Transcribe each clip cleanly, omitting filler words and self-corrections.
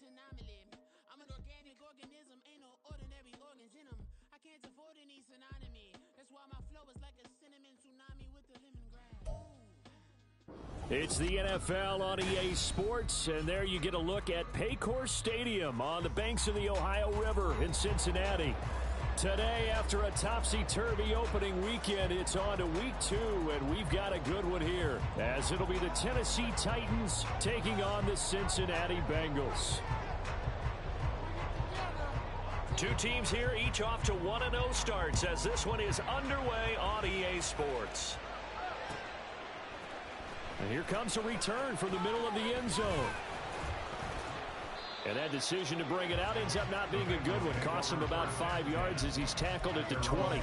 anomaly. I'm an organic organism, ain't no ordinary organs in them. I can't afford any synonymy. That's why my flow is like a cinnamon tsunami with the lemongrass. It's the NFL on EA Sports, and there you get a look at Paycor Stadium on the banks of the Ohio River in Cincinnati. Today, after a topsy-turvy opening weekend, it's on to week 2, and we've got a good one here, as it'll be the Tennessee Titans taking on the Cincinnati Bengals. Two teams here, each off to 1-0 starts, as this one is underway on EA Sports. And here comes a return from the middle of the end zone. And that decision to bring it out ends up not being a good one. Costs him about 5 yards as he's tackled at the 20.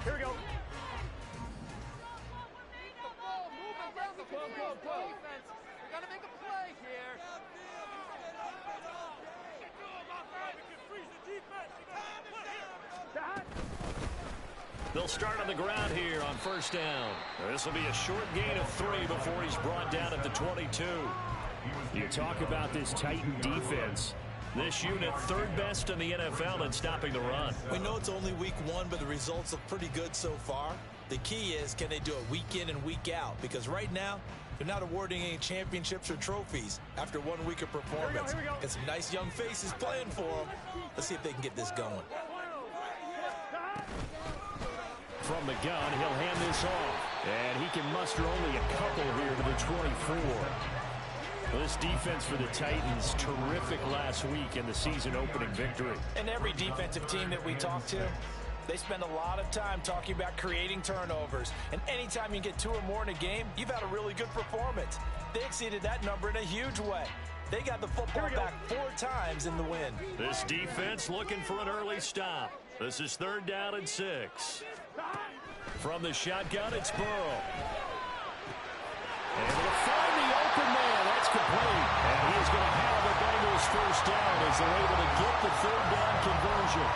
Here we go. Defense. We gotta make a play here. They'll start on the ground here on first down. This will be a short gain of 3 before he's brought down at the 22. You talk about this Titan defense. This unit third best in the NFL in stopping the run. We know it's only week 1, but the results look pretty good so far. The key is, can they do it week in and week out? Because right now, they're not awarding any championships or trophies after 1 week of performance. Here we go. And some nice young faces playing for them. Let's see if they can get this going. From the gun, he'll hand this off. And he can muster only a couple here to the 24. This defense for the Titans, terrific last week in the season-opening victory. And every defensive team that we talk to, they spend a lot of time talking about creating turnovers. And anytime you get 2 or more in a game, you've had a really good performance. They exceeded that number in a huge way. They got the football back 4 times in the win. This defense looking for an early stop. This is 3rd down and 6. From the shotgun, it's Burrow. And they'll find the open man. That's complete. And he's going to have the Bengals first down as they're able to get the 3rd down conversion.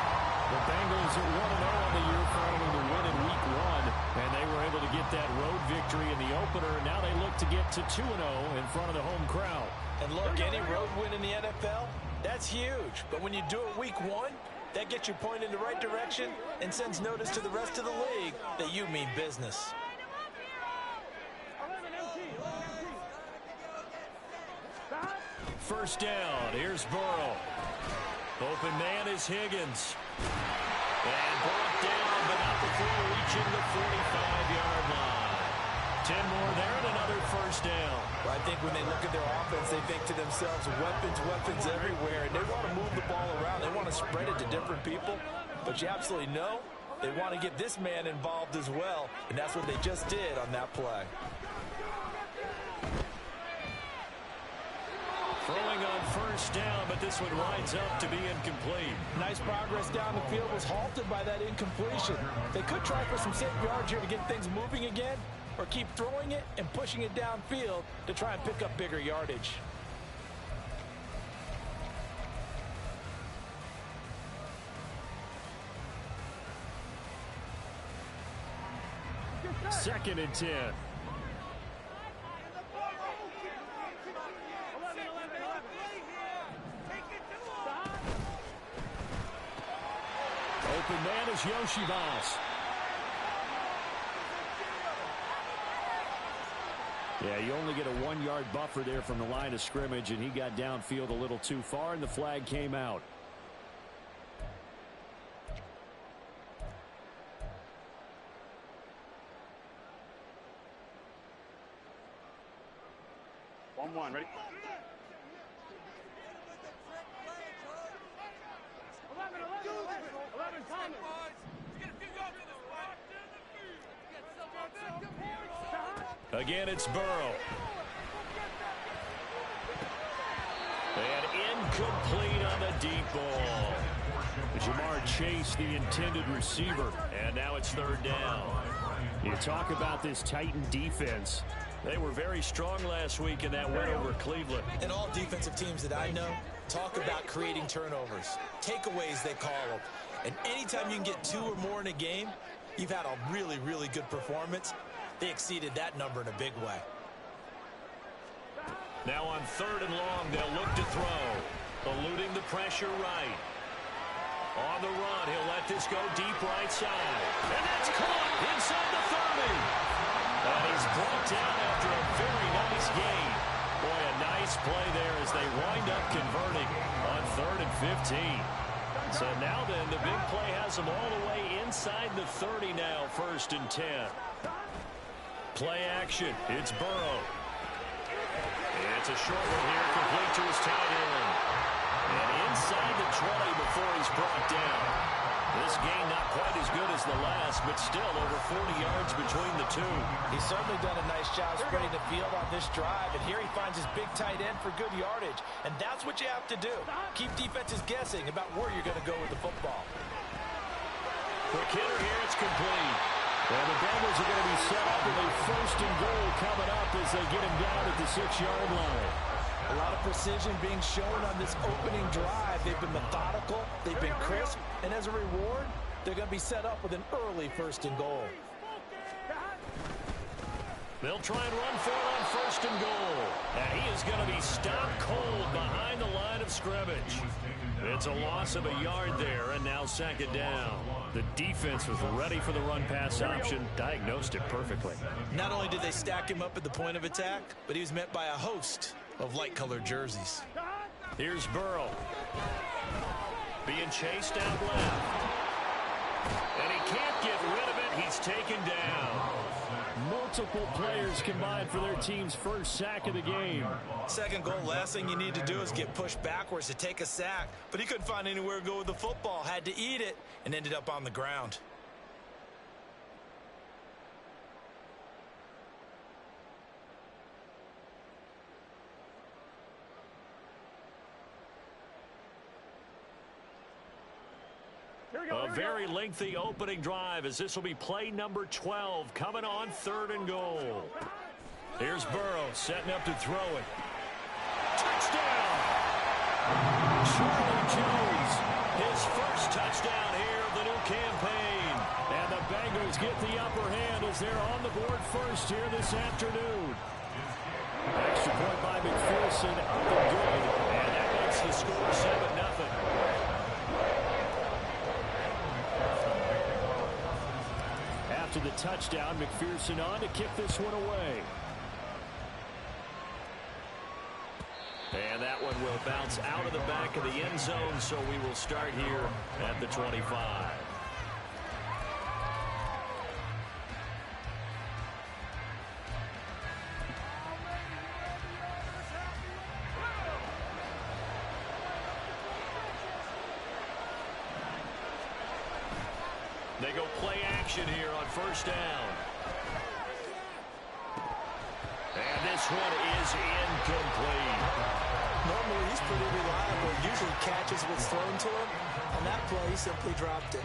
The Bengals are 1-0 on the year following the win in week 1. And they were able to get that road victory in the opener. And now they look to get to 2-0 in front of the home crowd. And look, any road win in the NFL, that's huge. But when you do it week 1, that gets you pointed in the right direction and sends notice to the rest of the league that you mean business. First down, here's Burrow. Open man is Higgins. And brought down, but not before reaching the 45-yard line. 10 more there and another first down. Well, I think when they look at their offense, they think to themselves, weapons everywhere, and they want to move the ball around. They want to spread it to different people. But you absolutely know they want to get this man involved as well, and that's what they just did on that play. Throwing on first down, but this one winds up to be incomplete. Nice progress down the field was halted by that incompletion. They could try for some safe yards here to get things moving again, or keep throwing it and pushing it downfield to try and pick up bigger yardage. Second and 10. Open man is Yoshibas. Yeah, you only get a 1-yard buffer there from the line of scrimmage, and he got downfield a little too far, and the flag came out. One, ready? 11, Thomas. Again, it's Burrow. And incomplete on the deep ball. Jamar Chase, the intended receiver. And now it's 3rd down. You talk about this Titan defense. They were very strong last week in that win over Cleveland. And all defensive teams that I know talk about creating turnovers. Takeaways, they call them. And anytime you can get 2 or more in a game, you've had a really, really good performance. They exceeded that number in a big way. Now on 3rd and long, they'll look to throw. Eluding the pressure right. On the run, he'll let this go deep right side. And that's caught inside the 30. And he's brought down after a very nice gain. Boy, a nice play there as they wind up converting on 3rd and 15. So now then, the big play has them all the way inside the 30 now, 1st and 10. Play action. It's Burrow. It's a short one here, complete to his tight end. And inside the 20 before he's brought down. This game not quite as good as the last, but still over 40 yards between the two. He's certainly done a nice job spreading the field on this drive, and here he finds his big tight end for good yardage. And that's what you have to do. Keep defenses guessing about where you're going to go with the football. Quick hitter here, it's complete. And the Bengals are going to be set up with a 1st and goal coming up as they get him down at the 6-yard line. A lot of precision being shown on this opening drive. They've been methodical, they've been crisp, and as a reward, they're going to be set up with an early 1st and goal. They'll try and run for it on 1st and goal. And he is going to be stopped cold behind the line of scrimmage. It's a loss of a yard there, and now 2nd down. The defense was ready for the run-pass option, diagnosed it perfectly. Not only did they stack him up at the point of attack, but he was met by a host of light-colored jerseys. Here's Burrow. Being chased out left. And he can't get rid of it. He's taken down. Multiple players combined for their team's 1st sack of the game. 2nd goal, last thing you need to do is get pushed backwards to take a sack. But he couldn't find anywhere to go with the football. Had to eat it and ended up on the ground. A very lengthy opening drive as this will be play number 12 coming on 3rd and goal. Here's Burrow setting up to throw it. Touchdown! Charlie Jones, his 1st touchdown here of the new campaign. And the Bengals get the upper hand as they're on the board first here this afternoon. Extra point by McPherson, up and good. And that makes the score 7-0. After the touchdown, McPherson on to kick this one away. And that one will bounce out of the back of the end zone, so we will start here at the 25. They go play action here on 1st down. And this one is incomplete. Normally, he's pretty reliable. Usually catches what's thrown to him. On that play, he simply dropped it.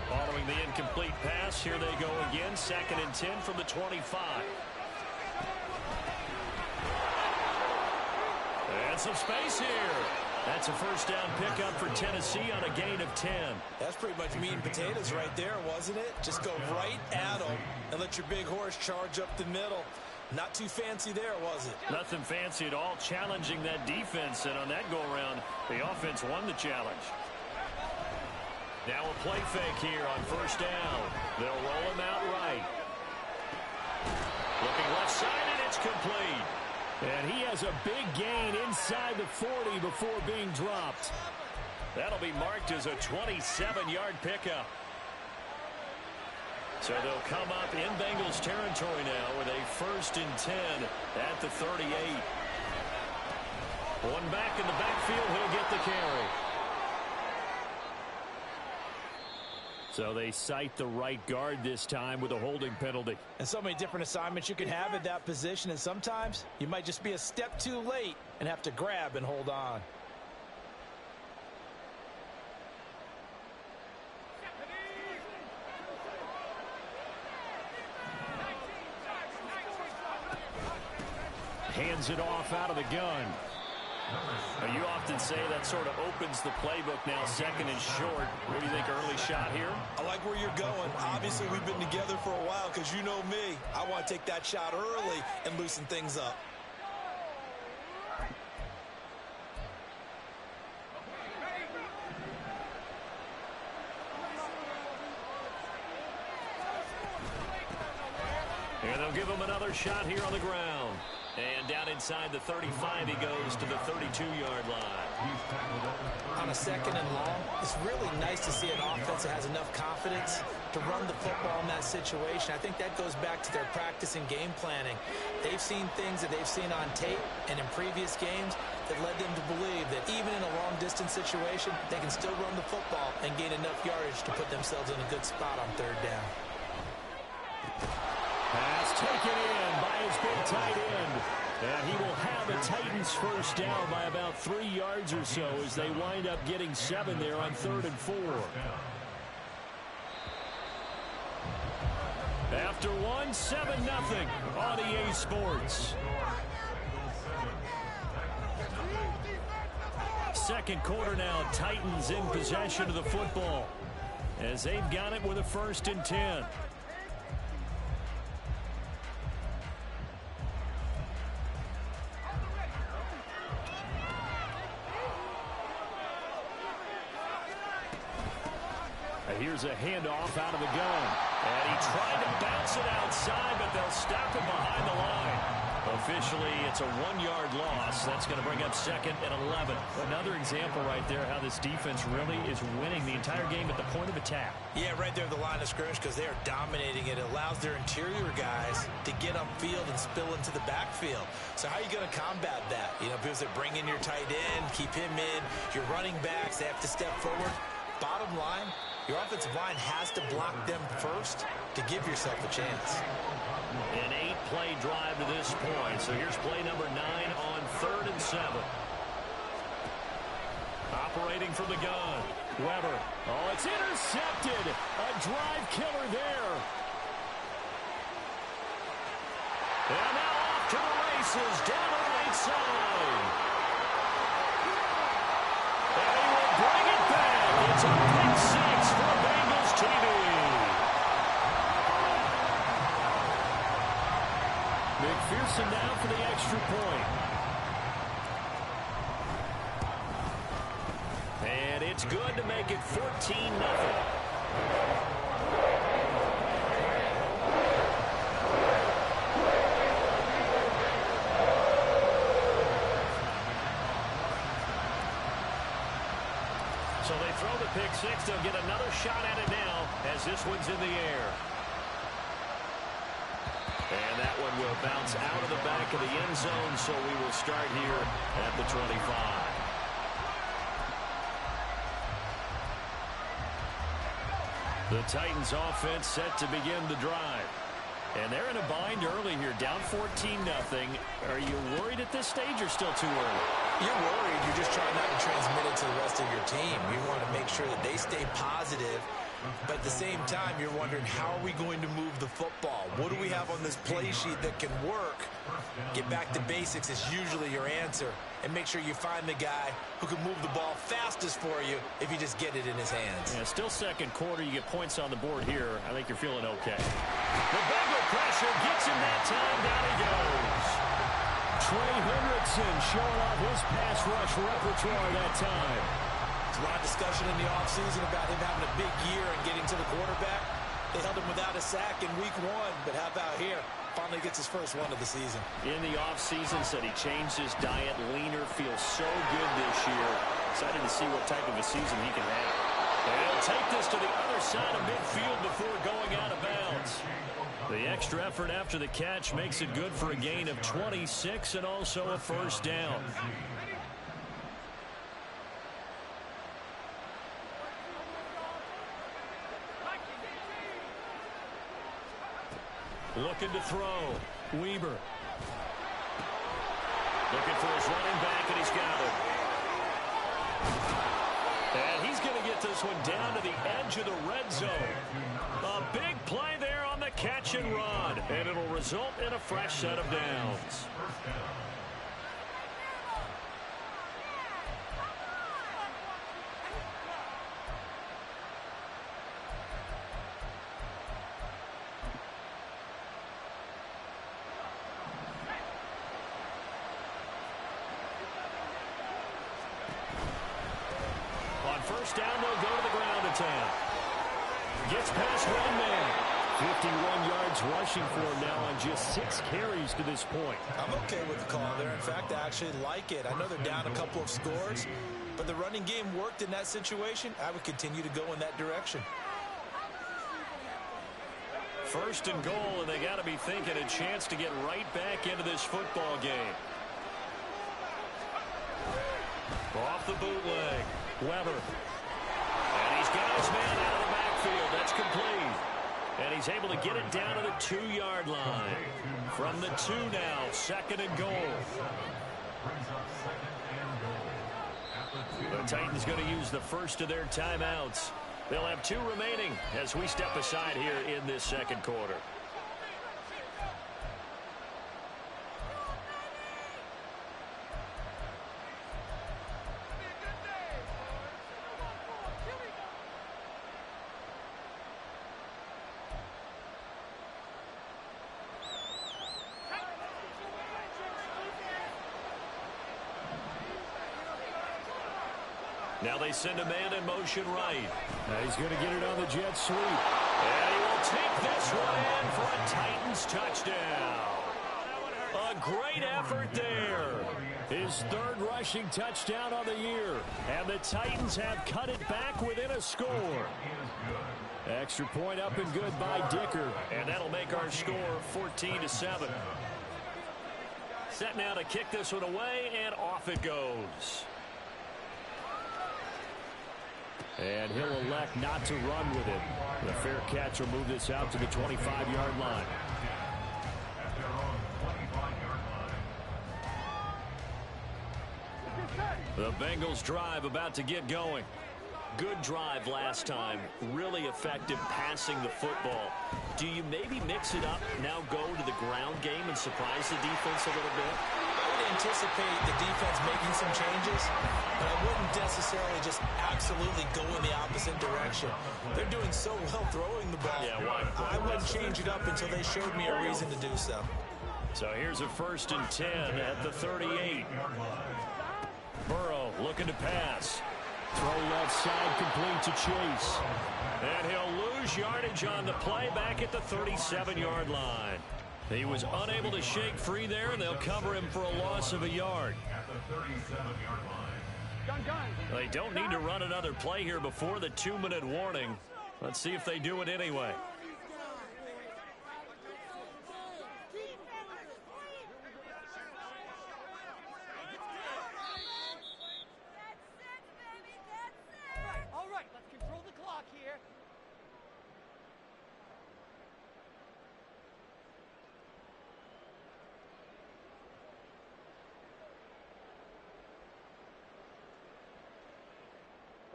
Following the incomplete pass, here they go again. 2nd and 10 from the 25. And some space here. That's a 1st down pickup for Tennessee on a gain of 10. That's pretty much meat and potatoes right there, wasn't it? Just go right at them and let your big horse charge up the middle. Not too fancy there, was it? Nothing fancy at all, challenging that defense, and on that go-around, the offense won the challenge. Now a play fake here on 1st down. They'll roll him out right. Looking left side, and it's complete. And he has a big gain inside the 40 before being dropped. That'll be marked as a 27-yard pickup. So they'll come up in Bengals territory now with a 1st and 10 at the 38. One back in the backfield, he'll get the carry. So they cite the right guard this time with a holding penalty. And so many different assignments you can have at that position, and sometimes you might just be a step too late and have to grab and hold on. hands it off out of the gun. You often say that sort of opens the playbook now, second and short. What do you think, early shot here? I like where you're going. Obviously, we've been together for a while because you know me. I want to take that shot early and loosen things up. And they'll give him another shot here on the ground. And down inside the 35, he goes to the 32-yard line. On a second and long, it's really nice to see an offense that has enough confidence to run the football in that situation. I think that goes back to their practice and game planning. They've seen things that they've seen on tape and in previous games that led them to believe that even in a long-distance situation, they can still run the football and gain enough yardage to put themselves in a good spot on third down. Pass taken in by his big tight end. And he will have the Titans first down by about 3 yards or so as they wind up getting 7 there on 3rd and 4. After 1, 7-0 on EA Sports. Second quarter now, Titans in possession of the football as they've got it with a 1st and 10. Here's a handoff out of the gun. And he tried to bounce it outside, but they'll stop him behind the line. Officially, it's a 1-yard loss. That's going to bring up 2nd and 11. Another example right there how this defense really is winning the entire game at the point of attack. Yeah, right there at the line of scrimmage because they are dominating it. It allows their interior guys to get upfield and spill into the backfield. So how are you going to combat that? You know, because they bring in your tight end, keep him in. Your running backs, they have to step forward. Bottom line, your offensive line has to block them first to give yourself a chance. An 8-play drive to this point. So here's play number 9 on 3rd and 7. Operating from the gun. Weber. Oh, it's intercepted. A drive killer there. And now off to the races down the right side. And he will bring it back. It's a pick 6 for Bengals TV. McPherson now for the extra point. And it's good to make it 14-0. So they throw the pick 6. They'll get another shot at it now as this one's in the air. And that one will bounce out of the back of the end zone, so we will start here at the 25. The Titans offense set to begin the drive. And they're in a bind early here, down 14-0. Are you worried at this stage or still too early? You're worried. You're just trying not to transmit it to the rest of your team. You want to make sure that they stay positive. But at the same time, you're wondering, how are we going to move the football? What do we have on this play sheet that can work? Get back to basics is usually your answer. And make sure you find the guy who can move the ball fastest for you if you just get it in his hands. Yeah, still second quarter. You get points on the board here. I think you're feeling okay. The Bengal pressure gets him that time. Down he goes. Trey Hendrickson showing off his pass rush repertoire that time. There's a lot of discussion in the offseason about him having a big year and getting to the quarterback. They held him without a sack in week 1, but how about here? Finally gets his first one of the season. In the offseason, said he changed his diet, leaner, feels so good this year. Excited to see what type of a season he can have. And he'll take this to the other side of midfield before going out of bounds. The extra effort after the catch makes it good for a gain of 26 and also a first down. Looking to throw. Weber. Looking for his running back, and he's got it. And he's going to get this one down to the edge of the red zone. A big play there on the catch and run, and it'll result in a fresh set of downs. On first down, they'll go to the ground attack. Gets past one man. 51 yards rushing for him now on just 6 carries to this point. I'm okay with the call there. In fact, I actually like it. I know they're down a couple of scores, but the running game worked in that situation. I would continue to go in that direction. First and goal, and they got to be thinking a chance to get right back into this football game. Off the bootleg. Weber. And he's got his man out of the backfield. That's complete. And he's able to get it down to the 2-yard line. From the 2 now, second and goal. The Titans going to use the first of their timeouts. They'll have 2 remaining as we step aside here in this second quarter. Now they send a man in motion right. He's going to get it on the jet sweep. And he will take this one in for a Titans touchdown. A great effort there. His 3rd rushing touchdown on the year. And the Titans have cut it back within a score. Extra point up and good by Dicker. And that'll make our score 14-7. Set now to kick this one away, and off it goes. And he'll elect not to run with it. The fair catch will move this out to the 25-yard line. The Bengals drive about to get going. Good drive last time. Really effective passing the football. Do you maybe mix it up, now go to the ground game and surprise the defense a little bit? I would anticipate the defense making some changes, but I wouldn't necessarily just absolutely go in the opposite direction. They're doing so well throwing the ball. Yeah, why I wouldn't change it up until they showed me a reason to do so. So here's a 1st and 10 at the 38. Burrow looking to pass. Throw left side complete to Chase. And he'll lose yardage on the play back at the 37-yard line. He was unable to shake free there, and they'll cover him for a loss of a yard. They don't need to run another play here before the 2-minute warning. Let's see if they do it anyway. All right, let's control the clock here.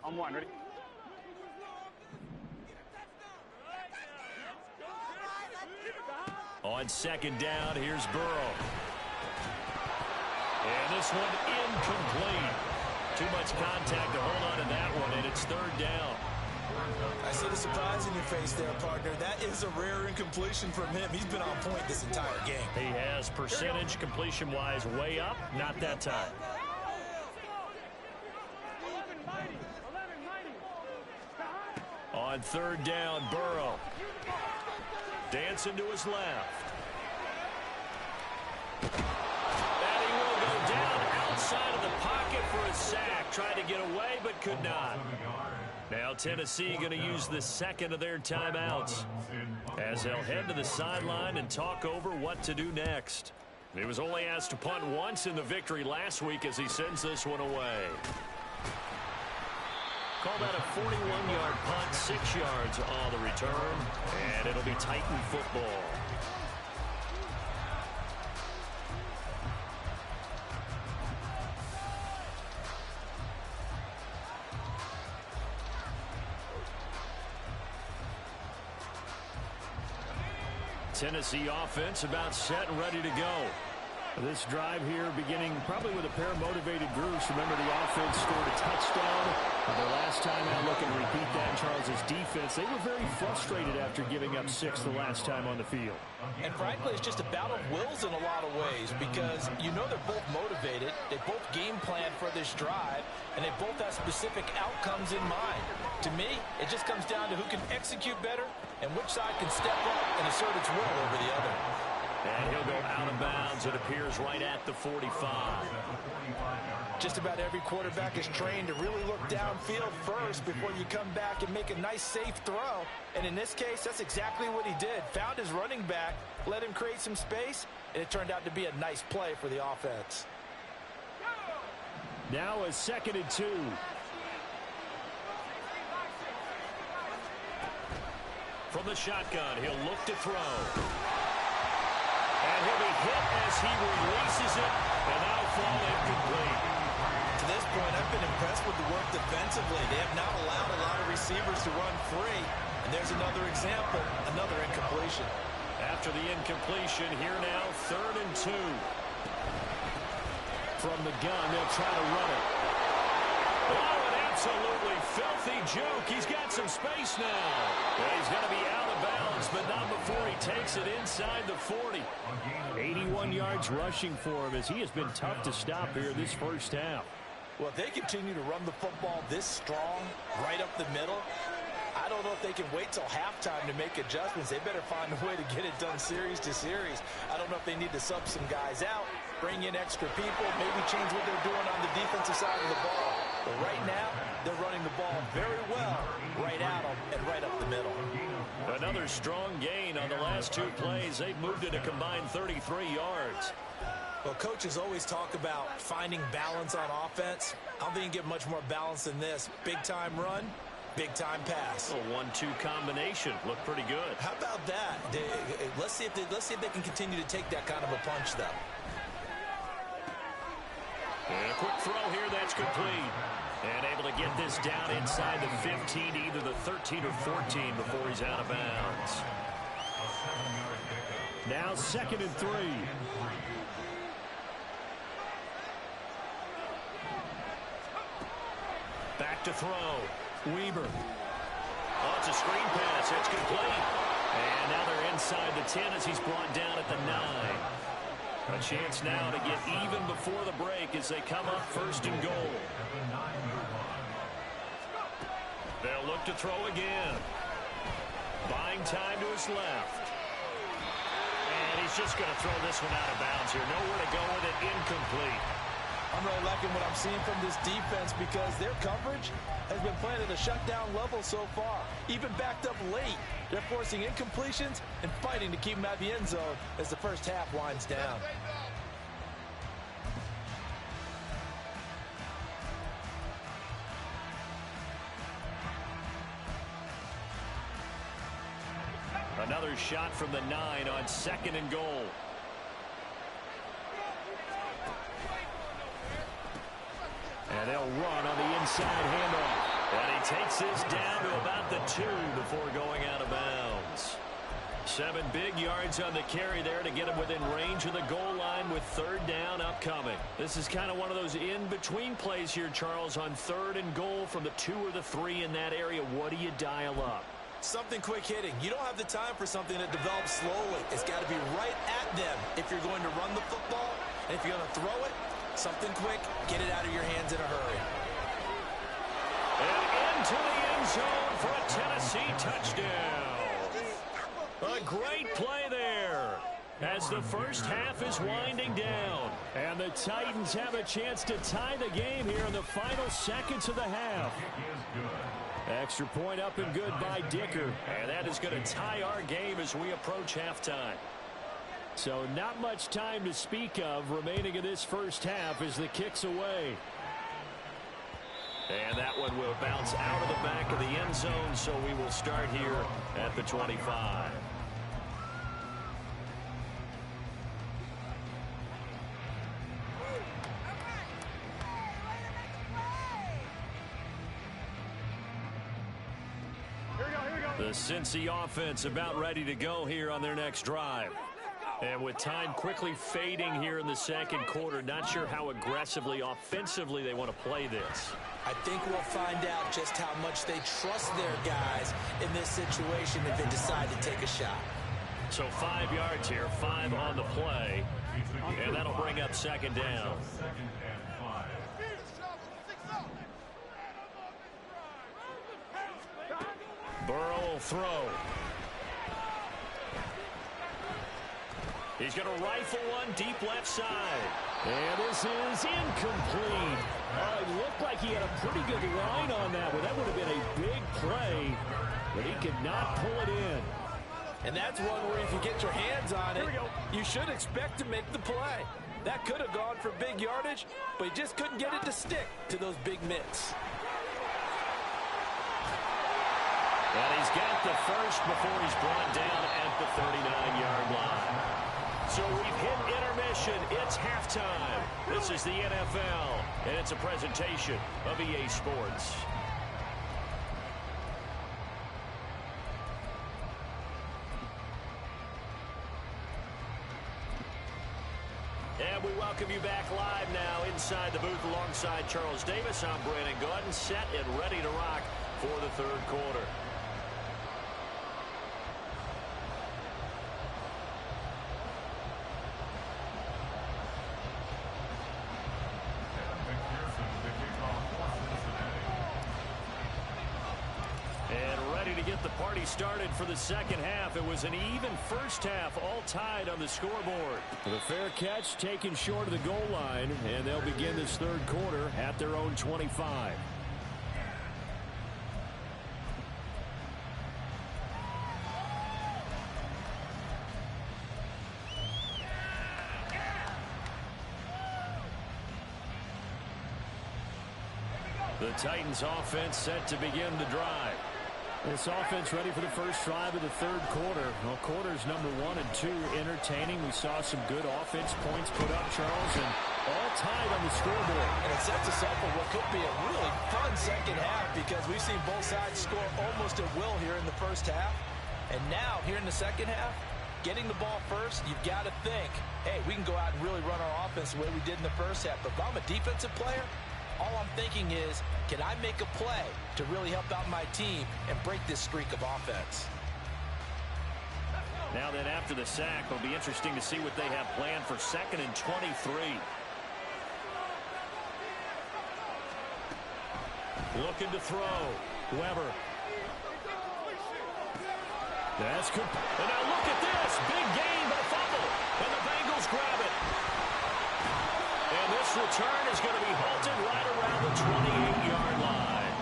On 1, ready? On 2nd down, here's Burrow. And this one incomplete. Too much contact to hold on to that one, and it's 3rd down. I see the surprise in your face there, partner. That is a rare incompletion from him. He's been on point this entire game. He has percentage completion-wise way up, not that time. On 3rd down, Burrow. Dancing to his left. And he will go down outside of the pocket for a sack. Tried to get away, but could not. Now Tennessee going to use the 2nd of their timeouts as they'll head to the sideline and talk over what to do next. He was only asked to punt once in the victory last week as he sends this one away. Call that a 41-yard punt, 6 yards on the return, and it'll be Titan football. Tennessee offense about set and ready to go. This drive here beginning probably with a pair of motivated groups. Remember, the offense scored a touchdown. Their last time out, look and repeat that in Charles's defense. They were very frustrated after giving up 6 the last time on the field. And frankly, it's just a battle of wills in a lot of ways because you know they're both motivated. They both game plan for this drive, and they both have specific outcomes in mind. To me, it just comes down to who can execute better and which side can step up and assert its will over the other. And he'll go out of bounds. It appears right at the 45. Just about every quarterback is trained to really look downfield first before you come back and make a nice, safe throw. And in this case, that's exactly what he did. Found his running back, let him create some space, and it turned out to be a nice play for the offense. Now a 2nd and 2. From the shotgun, he'll look to throw. And he'll be hit as he releases it, and that'll fall incomplete. To this point, I've been impressed with the work defensively. They have not allowed a lot of receivers to run free. And there's another example, another incompletion. After the incompletion, here now, 3rd and 2. From the gun, they'll try to run it. Oh, an absolutely filthy juke. He's got some space now. Well, he's going to be out of bounds, but not before he takes it inside the 40. 81 yards rushing for him as he has been tough to stop here this first half. Well, if they continue to run the football this strong, right up the middle, I don't know if they can wait till halftime to make adjustments. They better find a way to get it done series to series. I don't know if they need to sub some guys out, bring in extra people, maybe change what they're doing on the defensive side of the ball. But right now, they're running the ball very well right at them and right up the middle. Another strong gain on the last 2 plays. They've moved it a combined 33 yards. Well, coaches always talk about finding balance on offense. I don't think you can get much more balance than this. Big-time run, big-time pass. A 1-2 combination. Looked pretty good. How about that? Let's see if they can continue to take that kind of a punch, though. And a quick throw here, that's complete. And able to get this down inside the 15, either the 13 or 14 before he's out of bounds. Now 2nd and 3. Back to throw. Weber. Oh, it's a screen pass. It's complete. And now they're inside the 10 as he's brought down at the 9. A chance now to get even before the break as they come up 1st and goal. They'll look to throw again. Buying time to his left. And he's just going to throw this one out of bounds here. Nowhere to go with it. Incomplete. I'm really liking what I'm seeing from this defense because their coverage has been playing at a shutdown level so far. Even backed up late, they're forcing incompletions and fighting to keep them out of the end zone as the first half winds down. Another shot from the 9 on 2nd and goal. And they'll run on the inside handoff. And he takes this down to about the 2 before going out of bounds. 7 big yards on the carry there to get him within range of the goal line with 3rd down upcoming. This is kind of one of those in-between plays here, Charles, on 3rd and goal from the 2 or the 3 in that area. What do you dial up? Something quick hitting. You don't have the time for something that develops slowly. It's got to be right at them if you're going to run the football. And if you're going to throw it, something quick, get it out of your hands in a hurry. And into the end zone for a Tennessee touchdown. A great play there as the first half is winding down. And the Titans have a chance to tie the game here in the final seconds of the half. Extra point up and good by Dicker. And that is going to tie our game as we approach halftime. So not much time to speak of remaining in this first half as the kick's away. And that one will bounce out of the back of the end zone, so we will start here at the 25. Here we go. The Cincy offense about ready to go here on their next drive. And with time quickly fading here in the second quarter, not sure how aggressively, offensively they want to play this. I think we'll find out just how much they trust their guys in this situation if they decide to take a shot. So 5 yards here, 5 on the play, and that'll bring up second down. Burrow will throw. He's going to rifle one deep left side. And this is incomplete. It looked like he had a pretty good line on that one. That would have been a big play, but he could not pull it in. And that's one where if you get your hands on it, you should expect to make the play. That could have gone for big yardage, but he just couldn't get it to stick to those big mitts. And he's got the first before he's brought down at the 39-yard line. So we've hit intermission. It's halftime. This is the NFL, and it's a presentation of EA Sports. And we welcome you back live now inside the booth alongside Charles Davis. I'm Brandon Gaudin, set and ready to rock for the third quarter. Get the party started for the second half. It was an even first half, all tied on the scoreboard. The fair catch taken short of the goal line, and they'll begin this third quarter at their own 25. The Titans offense set to begin the drive. This offense ready for the first drive of the third quarter. Well, quarters number 1 and 2 entertaining. We saw some good offense points put up, Charles, and all tied on the scoreboard. And it sets us up for what could be a really fun second half because we've seen both sides score almost at will here in the first half. And now, here in the second half, getting the ball first, you've got to think, hey, we can go out and really run our offense the way we did in the first half. But if I'm a defensive player, all I'm thinking is, can I make a play to really help out my team and break this streak of offense? Now then, after the sack, it'll be interesting to see what they have planned for 2nd and 23. Looking to throw. Weber. That's good. And now look at this. Big gain, but a fumble. And the Bengals grab it. And this return is going to be halted right around the 28-yard line.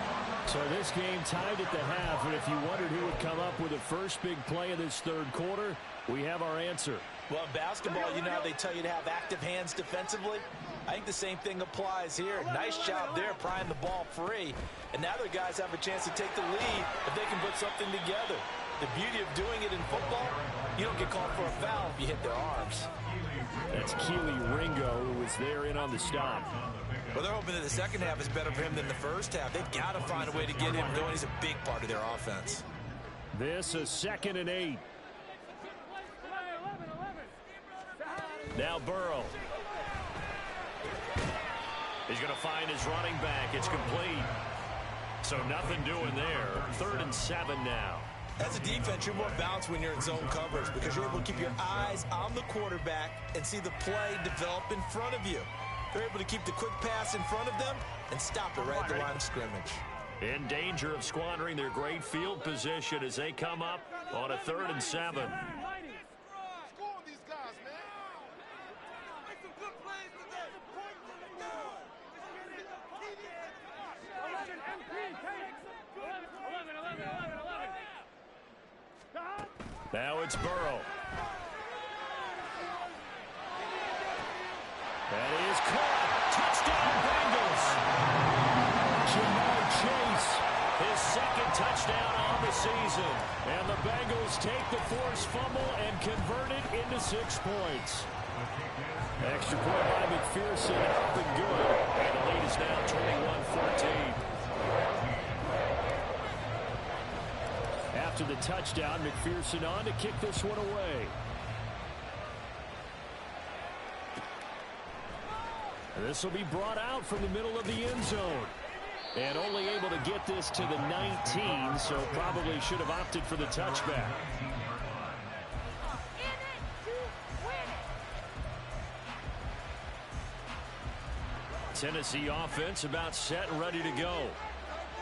So this game tied at the half, and if you wondered who would come up with the first big play of this third quarter, we have our answer. Well, in basketball, you know how they tell you to have active hands defensively? I think the same thing applies here. Nice job there prying the ball free. And now their guys have a chance to take the lead if they can put something together. The beauty of doing it in football, you don't get called for a foul if you hit their arms. That's Keely Ringo, who was there in on the stop. Well, they're hoping that the second half is better for him than the first half. They've got to find a way to get him going. He's a big part of their offense. This is 2nd and 8. Now Burrow. He's going to find his running back. It's complete. So nothing doing there. 3rd and 7 now. As a defense, you're more balanced when you're in zone coverage because you're able to keep your eyes on the quarterback and see the play develop in front of you. They're able to keep the quick pass in front of them and stop it right at the line of scrimmage. In danger of squandering their great field position as they come up on a 3rd and 7. Now it's Burrow. That is caught. Touchdown, Bengals. Jamar Chase, his 2nd touchdown on the season. And the Bengals take the forced fumble and convert it into 6 points. Extra point by McPherson, up and good. And the lead is now 21-14. after the touchdown. McPherson on to kick this one away. And this will be brought out from the middle of the end zone. And only able to get this to the 19, so probably should have opted for the touchback. Tennessee offense about set and ready to go.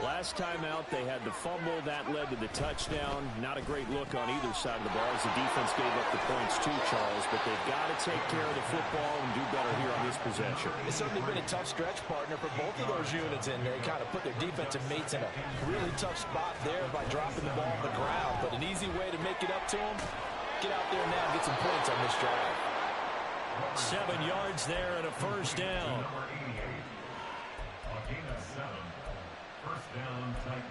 Last time out, they had the fumble. That led to the touchdown. Not a great look on either side of the ball as the defense gave up the points too, Charles. But they've got to take care of the football and do better here on this possession. It's certainly been a tough stretch, partner, for both of those units in there. Kind of put their defensive mates in a really tough spot there by dropping the ball on the ground. But an easy way to make it up to them, get out there now and get some points on this drive. 7 yards there and a first down. First down, Titans.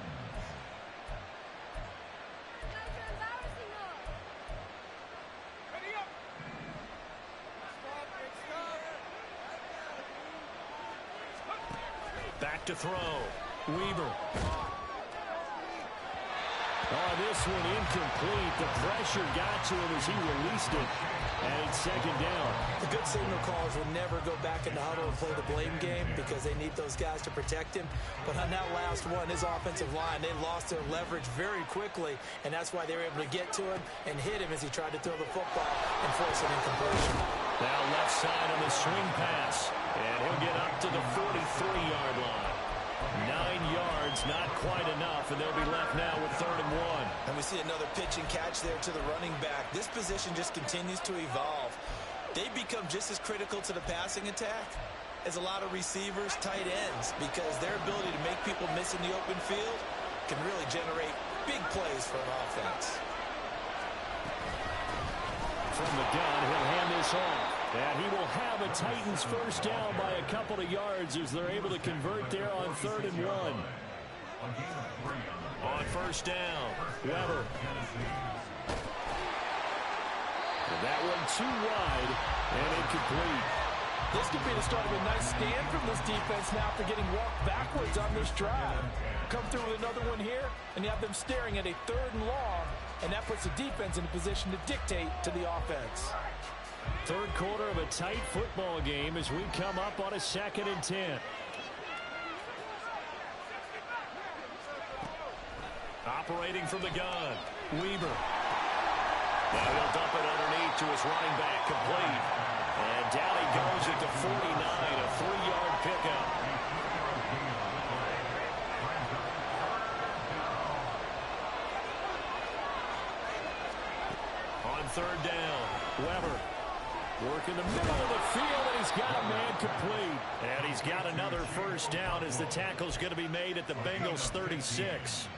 Back to throw. Weaver. Oh, this one incomplete. The pressure got to him as he released it. And it's second down. The good signal callers will never go back in the huddle and play the blame game because they need those guys to protect him. But on that last one, his offensive line, they lost their leverage very quickly, and that's why they were able to get to him and hit him as he tried to throw the football and force an incompletion. Now left side on the swing pass, and he'll get up to the 43-yard line. 9 yards, not quite enough, and they'll be left now with 3rd and 1. And we see another pitch and catch there to the running back. This position just continues to evolve. They become just as critical to the passing attack as a lot of receivers, tight ends, because their ability to make people miss in the open field can really generate big plays for an offense. From the gun, he'll hand this off. And he will have a Titans first down by a couple of yards as they're able to convert there on 3rd and 1. On first down, Weber. And that one too wide and incomplete. This could be the start of a nice stand from this defense now after getting walked backwards on this drive. Come through with another one here, and you have them staring at a 3rd and long, and that puts the defense in a position to dictate to the offense. Third quarter of a tight football game as we come up on a 2nd and 10. Operating from the gun, Weaver. Now he'll dump it underneath to his running back, complete. And down he goes at the 49, a 3-yard pickup. On 3rd down, Weber. Working the middle of the field, and he's got a man complete. And he's got another first down as the tackle's going to be made at the Bengals' 36.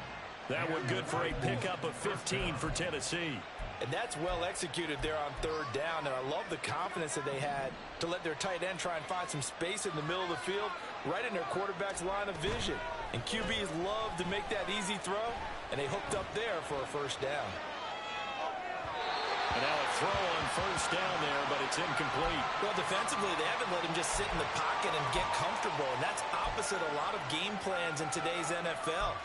That one good for a pickup of 15 for Tennessee. And that's well executed there on 3rd down, and I love the confidence that they had to let their tight end try and find some space in the middle of the field, right in their quarterback's line of vision. And QBs love to make that easy throw, and they hooked up there for a first down. And now a throw on first down there, but it's incomplete. Well, defensively, they haven't let him just sit in the pocket and get comfortable, and that's opposite a lot of game plans in today's NFL.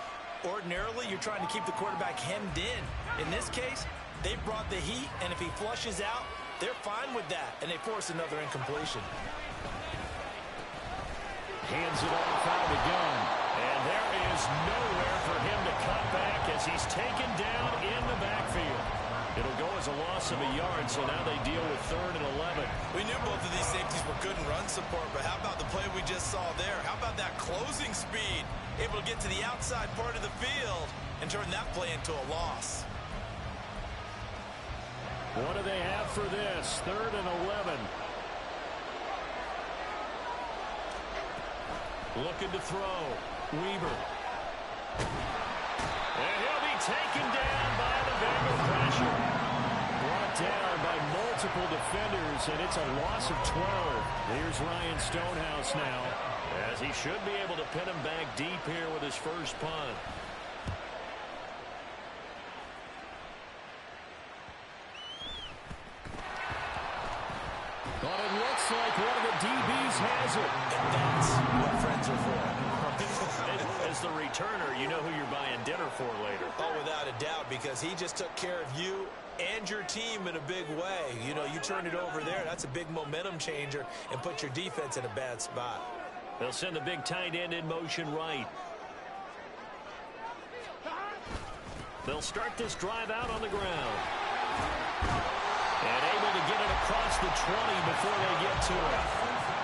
Ordinarily, you're trying to keep the quarterback hemmed in. In this case, they brought the heat, and if he flushes out, they're fine with that, and they force another incompletion. Hands it off out of the gun, and there is nowhere for him to cut back as he's taken down in the backfield. It'll go as a loss of a yard, so now they deal with 3rd and 11. We knew both of these safeties were good in run support, but how about the play we just saw there? How about that closing speed? Able to get to the outside part of the field and turn that play into a loss. What do they have for this? 3rd and 11. Looking to throw. Weaver. And he'll be taken down by the Bengal pressure. Brought down by multiple defenders, and it's a loss of 12. Here's Ryan Stonehouse now, as he should be able to pin him back deep here with his first punt. But it looks like one of the DBs has it. And that's what friends are for. As the returner, you know who you're buying dinner for later. Oh, without a doubt, because he just took care of you and your team in a big way. You know, you turn it over there, that's a big momentum changer and put your defense in a bad spot. They'll send the big tight end in motion right. They'll start this drive out on the ground. And able to get it across the 20 before they get to it.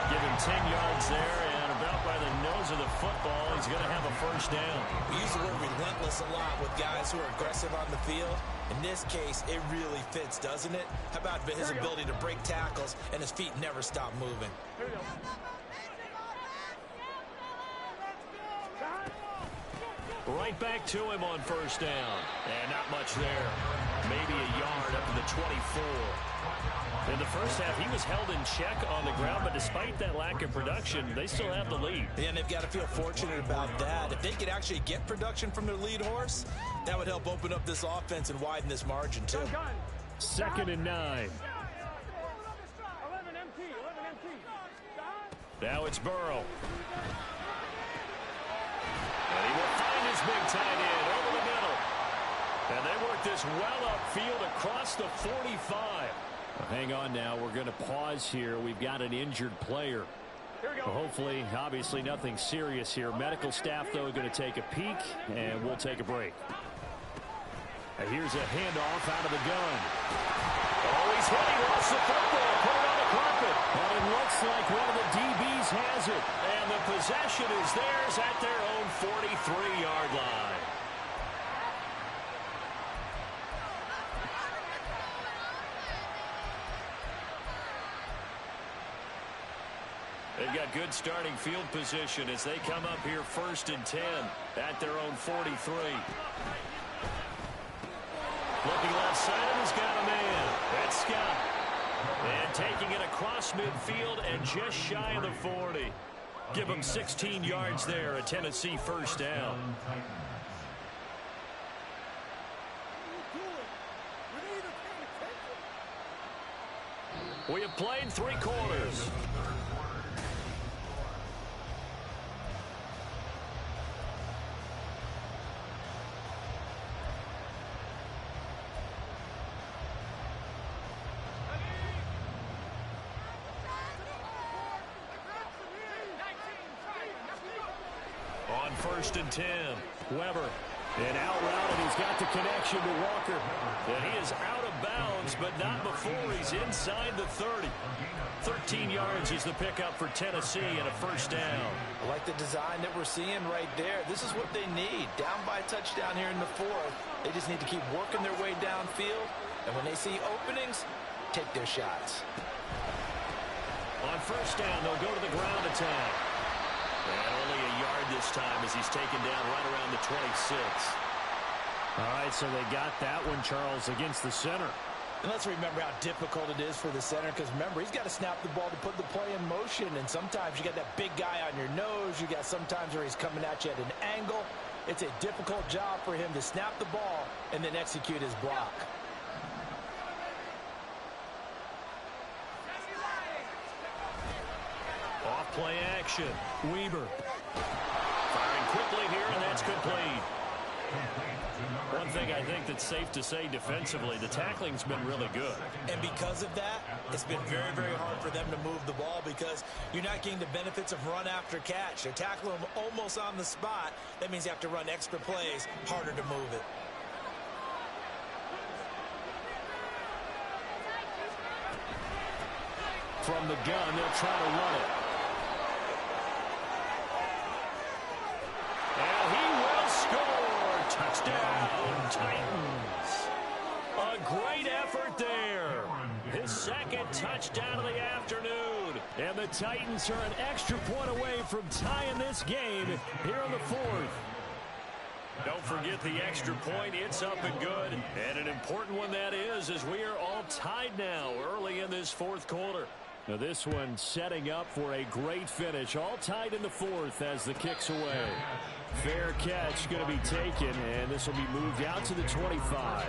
Give him 10 yards there, and about by the nose of the football, he's going to have a first down. We use the word relentless a lot with guys who are aggressive on the field. In this case, it really fits, doesn't it? How about his ability to break tackles and his feet never stop moving? Here we go. Right back to him on first down. And not much there. Maybe a yard up to the 24. In the first half, he was held in check on the ground, but despite that lack of production, they still have the lead. And they've got to feel fortunate about that. If they could actually get production from their lead horse, that would help open up this offense and widen this margin, too. 2nd and 9. 11 MT. Now it's Burrow. And he will find his big tight end over the middle. And they work this well upfield across the 45. Well, hang on now. We're going to pause here. We've got an injured player. Here we go. Well, hopefully, obviously, nothing serious here. Medical staff, though, going to take a peek, and we'll take a break. Now, here's a handoff out of the gun. Oh, he's hit. He lost the football. Put it on the carpet. And it looks like one of the DBs has it. And the possession is theirs at their own 43-yard line. They've got good starting field position as they come up here 1st and 10 at their own 43. Looking left side, and he's got a man. That's Scott. And taking it across midfield and just shy of the 40. Give him 16 yards there, a Tennessee first down. We have played 3 quarters. On 1st and 10, Weber. And out route, and he's got the connection to Walker. And he is out of bounds, but not before he's inside the 30. 13 yards is the pickup for Tennessee and a first down. I like the design that we're seeing right there. This is what they need. Down by a touchdown here in the 4th. They just need to keep working their way downfield. And when they see openings, take their shots. On first down, they'll go to the ground attack. And only a yard this time as he's taken down right around the 26. All right, so they got that one, Charles, against the center. And let's remember how difficult it is for the center, because remember, he's got to snap the ball to put the play in motion, and sometimes you got that big guy on your nose. You got sometimes where he's coming at you at an angle. It's a difficult job for him to snap the ball and then execute his block. Off play action. Weber. Firing quickly here, and that's complete. One thing I think that's safe to say defensively, the tackling's been really good. And because of that, it's been very, very hard for them to move the ball because you're not getting the benefits of run after catch. They're tackling them almost on the spot. That means you have to run extra plays, harder to move it. From the gun, they'll try to run it. And he will score. Touchdown, Titans. A great effort there. His 2nd touchdown of the afternoon. And the Titans are an extra point away from tying this game here in the 4th. Don't forget the extra point. It's up and good. And an important one that is, as we are all tied now early in this 4th quarter. Now this one setting up for a great finish. All tied in the 4th as the kick's away. Fair catch going to be taken, and this will be moved out to the 25.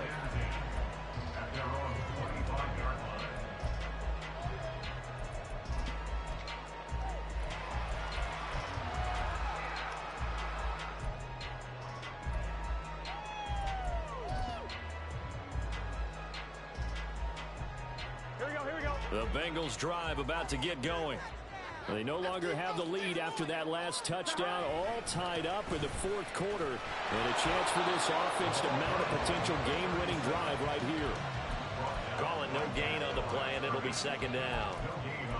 The Bengals drive about to get going. They no longer have the lead after that last touchdown, all tied up in the fourth quarter. And a chance for this offense to mount a potential game-winning drive right here. Calling no gain on the play, and it'll be second down.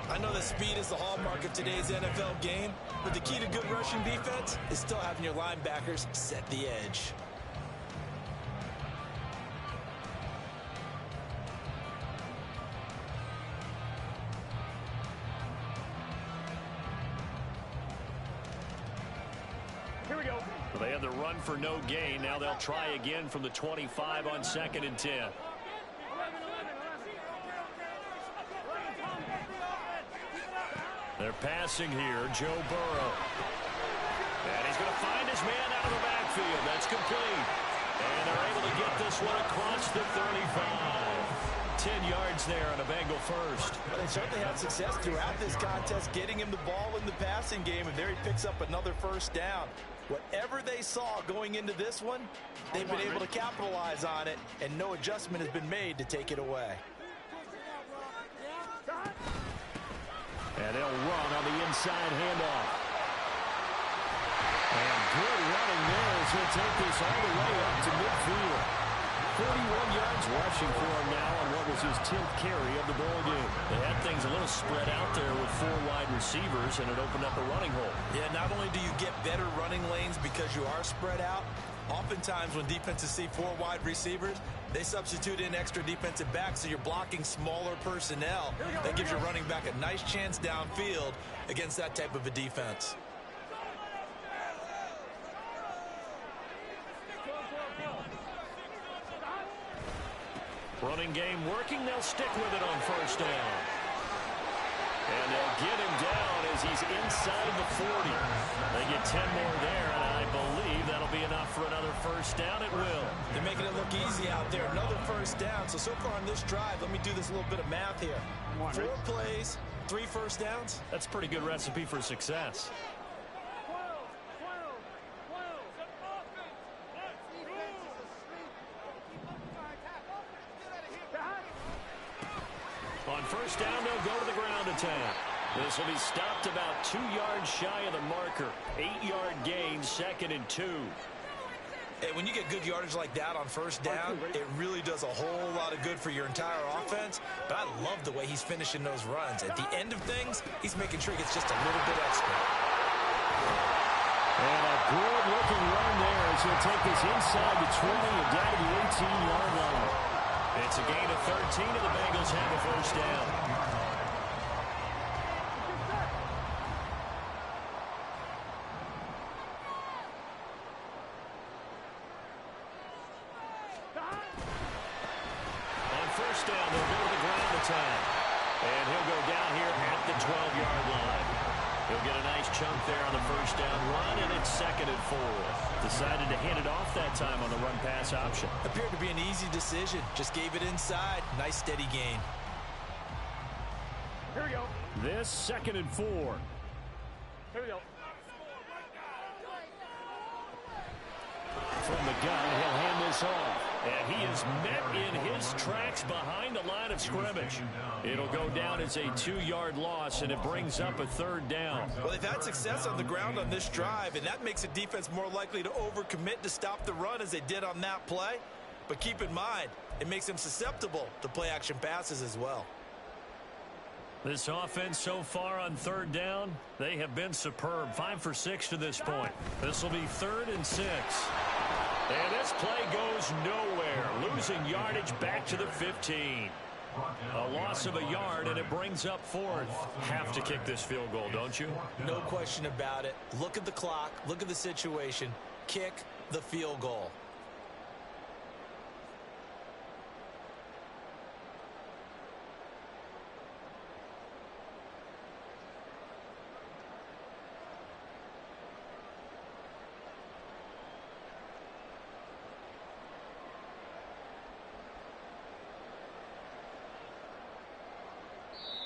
I know that speed is the hallmark of today's NFL game, but the key to good rushing defense is still having your linebackers set the edge. They had the run for no gain. Now they'll try again from the 25 on 2nd and 10. They're passing here. Joe Burrow. And he's going to find his man out of the backfield. That's complete. And they're able to get this one across the 35. 10 yards there on a Bengal first. But they certainly had success throughout this contest getting him the ball in the passing game, and there he picks up another first down. Whatever they saw going into this one, they've been able to capitalize on it, and no adjustment has been made to take it away. And they'll run on the inside handoff. And good running there as he'll take this all the way up to midfield. 41 yards rushing for him now on what was his 10th carry of the ball game. They had things a little spread out there with 4 wide receivers, and it opened up a running hole. Yeah, not only do you get better running lanes because you are spread out, oftentimes when defenses see 4 wide receivers, they substitute in extra defensive backs, so you're blocking smaller personnel. That gives your running back a nice chance downfield against that type of a defense. Running game working. They'll stick with it on first down. And they'll get him down as he's inside the 40. They get 10 more there, and I believe that'll be enough for another first down. It will. They're making it look easy out there. Another first down. So far on this drive, let me do this little bit of math here. 4 plays, 3 first downs. That's a pretty good recipe for success. On first down, they'll go to the ground attack. This will be stopped about 2 yards shy of the marker. 8-yard gain, 2nd and 2. Hey, when you get good yardage like that on first down, it really does a whole lot of good for your entire offense. But I love the way he's finishing those runs. At the end of things, he's making sure he gets just a little bit extra. And a good-looking run there as he'll take this inside the 20 and down to the 18-yard line. It's a gain of 13, and the Bengals have a first down. On first down, they'll go to the ground attack. And he'll go down here at the 12-yard line. He'll get a nice chunk there on the first down run, and it's 2nd and 4. Decided to hand it off that time on the run-pass option. Appeared to be an easy decision. Just gave it inside. Nice, steady gain. Here we go. This 2nd and 4. Here we go. From the gun, he'll hand this off. And he is met in his tracks behind the line of scrimmage. It'll go down as a 2-yard loss, and it brings up a 3rd down. Well, they've had success on the ground on this drive, and that makes a defense more likely to overcommit to stop the run as they did on that play. But keep in mind, it makes them susceptible to play-action passes as well. This offense so far on 3rd down, they have been superb. 5 for 6 to this point. This will be 3rd and 6. And this play goes nowhere. Losing yardage back to the 15. A loss of a yard, and it brings up 4th. Have to kick this field goal, don't you? No question about it. Look at the clock. Look at the situation. Kick the field goal.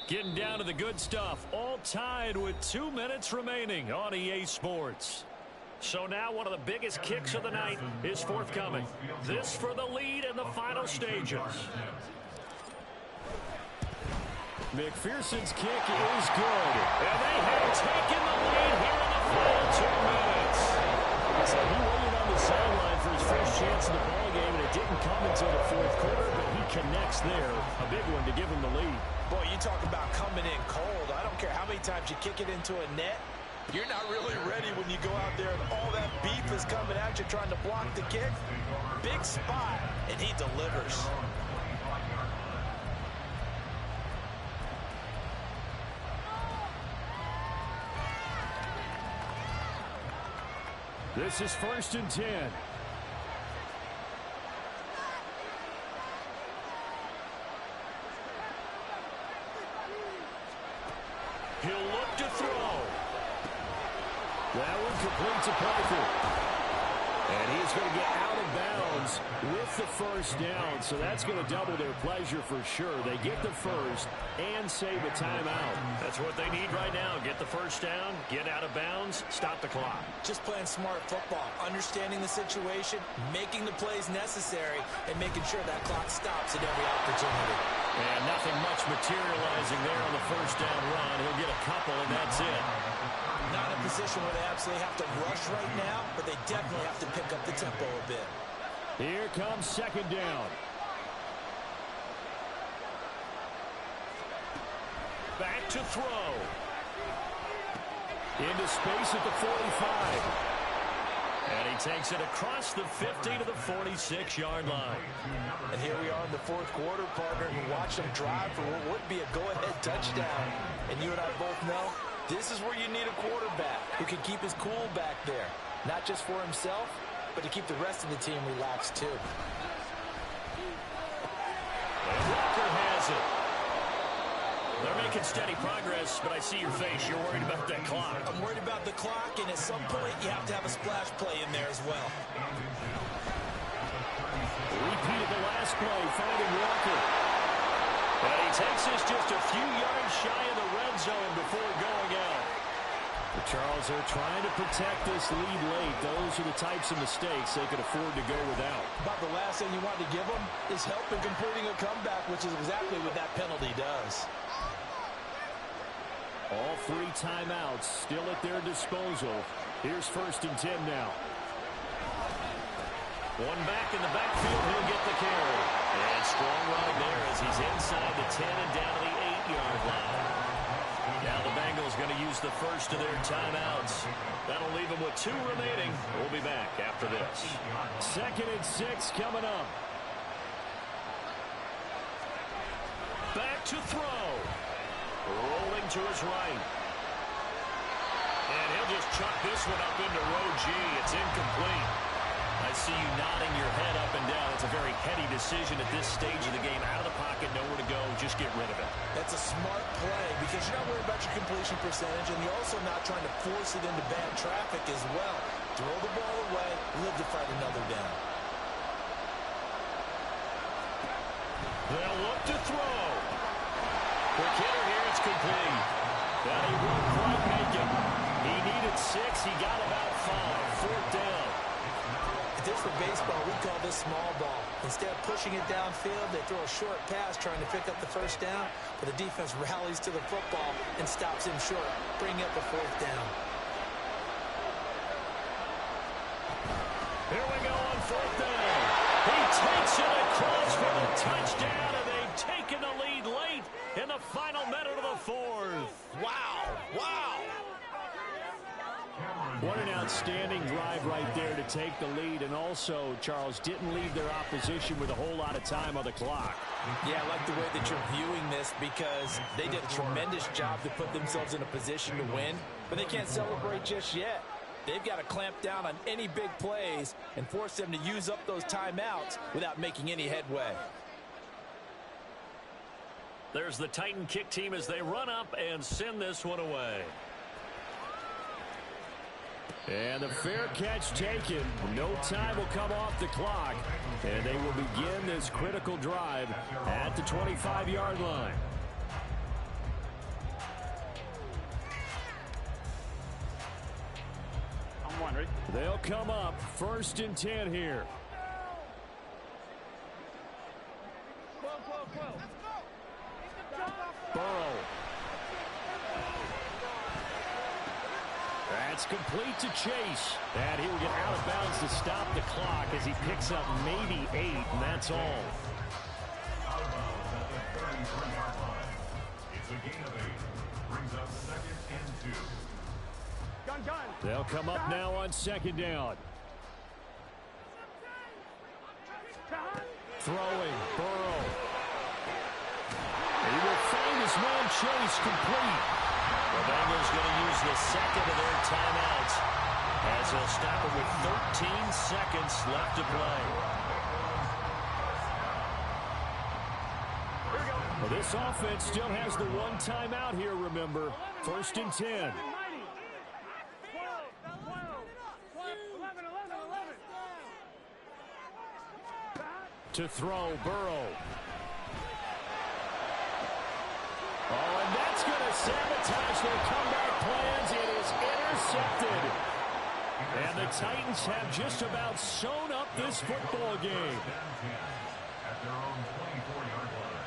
Getting down to the good stuff. All tied with 2 minutes remaining on EA Sports. So now one of the biggest kicks of the night is forthcoming. This for the lead in the final stages. McPherson's kick is good. And they have taken the lead here in the final 2 minutes. So he waited on the sideline for his first chance in the ballgame, and it didn't come until the fourth quarter, but he connects there. A big one to give him the lead. Boy, you talk about coming in cold. I don't care how many times you kick it into a net. You're not really ready when you go out there and all that beef is coming at you trying to block the kick. Big spot, and he delivers. This is 1st and 10. He'll look to throw. That one complete to Parker. And he is going to get out of bounds with the first down. So that's going to double their pleasure for sure. They get the first and save a timeout. That's what they need right now. Get the first down, get out of bounds, stop the clock. Just playing smart football, understanding the situation, making the plays necessary, and making sure that clock stops at every opportunity. And nothing much materializing there on the first down run. He'll get a couple, and that's it. Not in a position where they absolutely have to rush right now, but they definitely have to pick up the tempo a bit. Here comes 2nd down. Back to throw. Into space at the 45. And he takes it across the 50 to the 46-yard line. And here we are in the fourth quarter, partner, and watch them drive for what would be a go-ahead touchdown. And you and I both know this is where you need a quarterback who can keep his cool back there. Not just for himself, but to keep the rest of the team relaxed too. And Walker has it. They're making steady progress, but I see your face. You're worried about that clock. I'm worried about the clock, and at some point, you have to have a splash play in there as well. Repeated the last play, finding Walker. And he takes this just a few yards shy of the red zone before going out. The Charles are trying to protect this lead late. Those are the types of mistakes they could afford to go without. About the last thing you want to give them is help in completing a comeback, which is exactly what that penalty does. All 3 timeouts still at their disposal. Here's 1st and 10 now. One back in the backfield, he'll get the carry. And strong running there as he's inside the 10 and down to the 8-yard line. Now the Bengals going to use the first of their timeouts. That'll leave them with 2 remaining. We'll be back after this. 2nd and 6 coming up. Back to throw. Rolling to his right. And he'll just chuck this one up into row G. It's incomplete. I see you nodding your head up and down. It's a very heady decision at this stage of the game. Out of the pocket, nowhere to go. Just get rid of it. That's a smart play because you're not worried about your completion percentage, and you're also not trying to force it into bad traffic as well. Throw the ball away, live to fight another down. They'll look to throw. Quick hitter here, it's complete. But he won't quite make it. He needed 6, he got about 5. 4th down. If this were baseball, we call this small ball. Instead of pushing it downfield, they throw a short pass trying to pick up the first down, but the defense rallies to the football and stops him short, bringing up a 4th down. Here we go on 4th down. He takes it across for the touchdown, and they've taken the lead late in the final minute of the 4th. Wow, wow. What an outstanding drive right there to take the lead. And also, Charles, didn't leave their opposition with a whole lot of time on the clock. Yeah, I like the way that you're viewing this because they did a tremendous job to put themselves in a position to win, but they can't celebrate just yet. They've got to clamp down on any big plays and force them to use up those timeouts without making any headway. There's the Titan kick team as they run up and send this one away. And the fair catch taken. No time will come off the clock. And they will begin this critical drive at the 25-yard line. I'm wondering. They'll come up 1st and 10 here. Burrow It's complete to Chase. And he will get out of bounds to stop the clock as he picks up maybe 8, and that's all. Out of bounds at the 33-yard line. It's a gain of 8. Brings up 2nd and 2. Gun. They'll come up now on 2nd down. Throwing, Burrow. He will find his man Chase, complete. The Bengals going to use the second of their timeouts as they'll stop it with 13 seconds left to play. Well, this offense still has the one timeout here, remember. 1st and 10. To throw, Burrow. Oh, and that's going to sabotage their comeback plans. It is intercepted. And the Titans have just about sewn up this football game. At their own 24-yard line.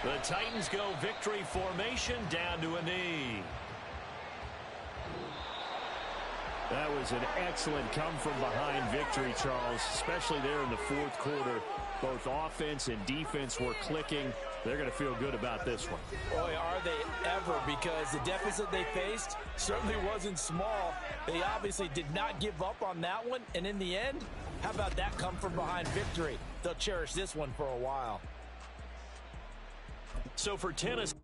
The Titans go victory formation down to a knee. That was an excellent come-from-behind victory, Charles, especially there in the 4th quarter. Both offense and defense were clicking. They're going to feel good about this one. Boy, are they ever, because the deficit they faced certainly wasn't small. They obviously did not give up on that one, and in the end, how about that come-from-behind victory? They'll cherish this one for a while. So for Tennessee.